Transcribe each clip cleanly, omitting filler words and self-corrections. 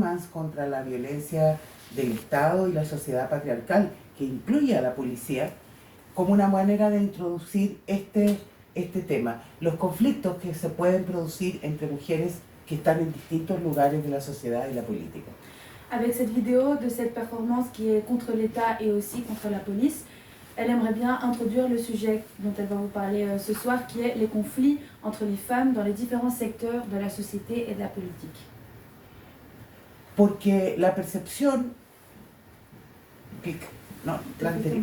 performance contra la violencia del Estado y la sociedad patriarcal, que incluye a la policía, como una manera de introducir este tema. Los conflictos que se pueden producir entre mujeres que están en distintos lugares de la sociedad y la política. Avec cette vidéo de cette performance qui est contre l'État et aussi contre la police, elle aimerait bien introduire le sujet dont elle va vous parler ce soir, qui est les conflits entre les femmes dans les différents secteurs de la société et de la politique. Porque la percepción... No, la anterior.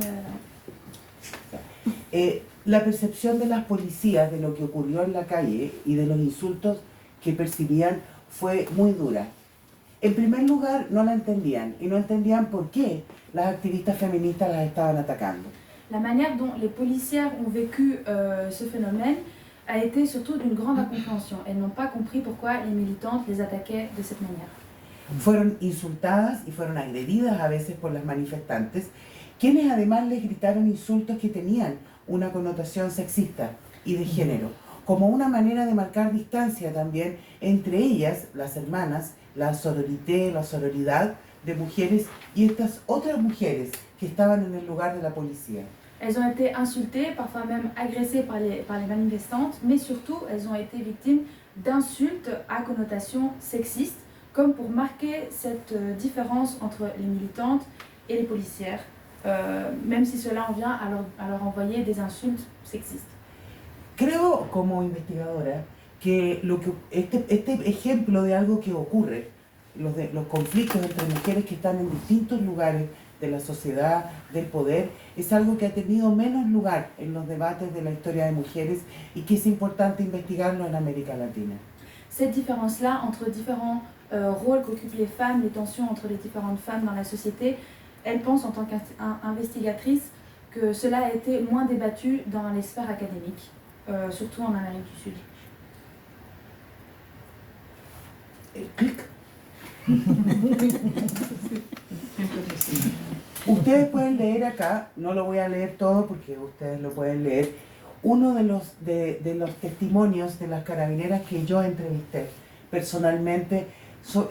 La percepción de las policías de lo que ocurrió en la calle y de los insultos que percibían fue muy dura. En primer lugar, no la entendían, y no entendían por qué las activistas feministas las estaban atacando. La manière dont les policières ont vécu ce phénomène a été surtout d'une grande incompréhension. Elles n'ont pas compris pourquoi les militantes les attaquaient de cette manière. Fueron insultadas y fueron agredidas a veces por las manifestantes, quienes además les gritaron insultos que tenían una connotación sexista y de género, como una manera de marcar distancia también entre ellas, las hermanas, la sororité, la sororidad de mujeres y estas otras mujeres que estaban en el lugar de la policía. Elles ont été insultées, parfois même agressées par les manifestantes, mais surtout elles ont été victimes d'insultes à connotation sexiste, comme pour marquer cette différence entre les militantes et les policières, même si cela en vient à leur envoyer des insultes sexistes. Creo, como investigadora, que este ejemplo de algo que ocurre, los conflictos entre mujeres que están en distintos lugares de la sociedad, del poder, es algo que ha tenido menos lugar en los debates de la historia de mujeres y que es importante investigarlo en América Latina. Cette différence-là entre différents rôles qu'occupent les femmes, les tensions entre les différentes femmes dans la société, elle pense en tant qu'investigatrice que cela a été moins débattu dans les sphères académiques, surtout en Amérique du Sud. Clic. Ustedes pueden leer acá, no lo voy a leer todo porque ustedes lo pueden leer, uno de los testimonios de las carabineras que yo entrevisté personalmente,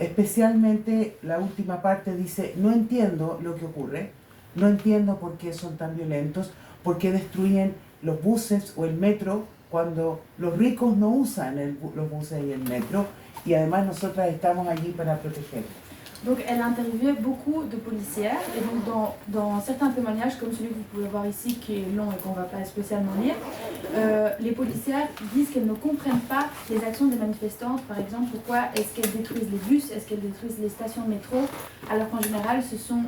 especialmente la última parte dice: no entiendo lo que ocurre, no entiendo por qué son tan violentos, por qué destruyen los buses o el metro cuando los ricos no usan los buses y el metro, y además nosotras estamos allí para protegerlos. Donc elle a interviewé beaucoup de policières et donc dans certains témoignages comme celui que vous pouvez voir ici qui est long et qu'on ne va pas spécialement lire, les policières disent qu'elles ne comprennent pas les actions des manifestantes. Par exemple, pourquoi est-ce qu'elles détruisent les bus, est-ce qu'elles détruisent les stations de métro, alors qu'en général ce sont,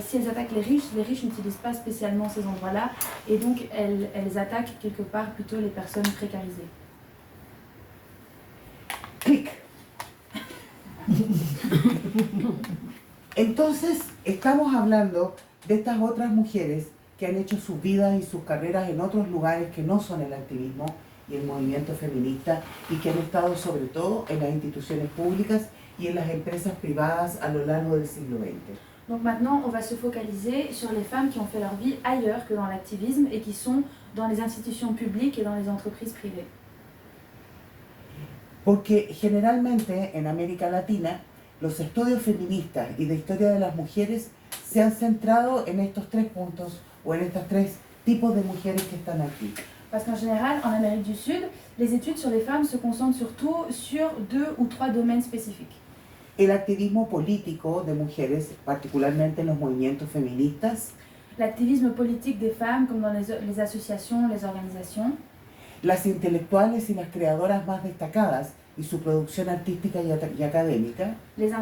si elles attaquent les riches n'utilisent pas spécialement ces endroits-là et donc elles attaquent quelque part plutôt les personnes précarisées. Clic. Entonces, estamos hablando de estas otras mujeres que han hecho sus vidas y sus carreras en otros lugares que no son el activismo y el movimiento feminista y que han estado sobre todo en las instituciones públicas y en las empresas privadas a lo largo del siglo XX. Donc maintenant, on va se focaliser sur les femmes qui ont fait leur vie ailleurs que dans l'activisme et qui sont dans les institutions publiques et dans les entreprises privées. Porque generalmente en América Latina los estudios feministas y de historia de las mujeres se han centrado en estos tres puntos o en estos tres tipos de mujeres que están aquí. Parce qu'en général, en Amérique du Sud, les études sur les femmes se concentrent surtout sur 2 ou 3 domaines spécifiques. El activismo político de mujeres, particularmente en los movimientos feministas. L'activisme politique des femmes, comme dans les associations, les organisations. Las intelectuales y las creadoras más destacadas y su producción artística y académica. Les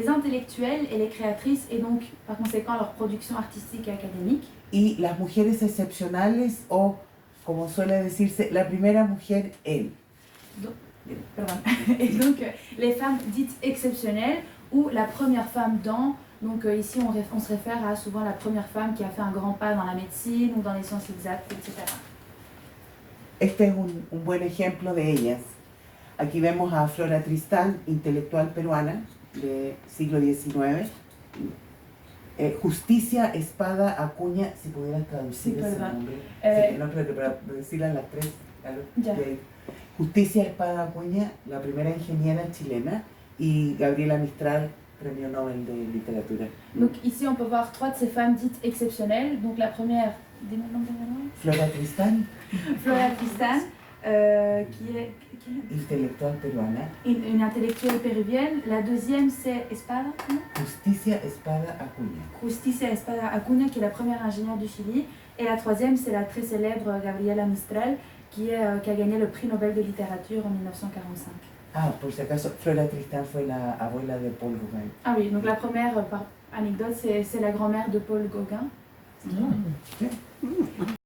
intellectuelles et les créatrices et donc par conséquent leur production artistique et académique. Y las mujeres excepcionales o, como suele decirse, la primera mujer en. Et donc les femmes dites exceptionnelles ou la première femme dans. Donc ici on se réfère à souvent la première femme qui a fait un grand pas dans la médecine ou dans les sciences exactes, etc. Este es un buen ejemplo de ellas. Aquí vemos a Flora Tristán, intelectual peruana del siglo XIX. Justicia Espada Acuña, si pudieras traducir sí, ese nombre. No, pero decirlas las tres. Claro. Ya. Justicia Espada Acuña, la primera ingeniera chilena y Gabriela Mistral, premio Nobel de literatura. Donc ici, on peut voir 3 de ces femmes dites exceptionnelles. Donc la première, dis-moi le nom de la dame. Flora Tristán, Flora Tristán, qui est intelectual peruana. une intellectuelle péruvienne. La deuxième, c'est Espada, non? Justicia Espada Acuña. Justicia Espada Acuña, qui est la première ingénieure du Chili. Et la troisième, c'est la très célèbre Gabriela Mistral, qui a gagné le prix Nobel de littérature en 1945. Ah, por si acaso, Flora Tristán fue la abuela de Paul Gauguin. Ah oui, donc la première, par anecdote, c'est la grand-mère de Paul Gauguin. Sí.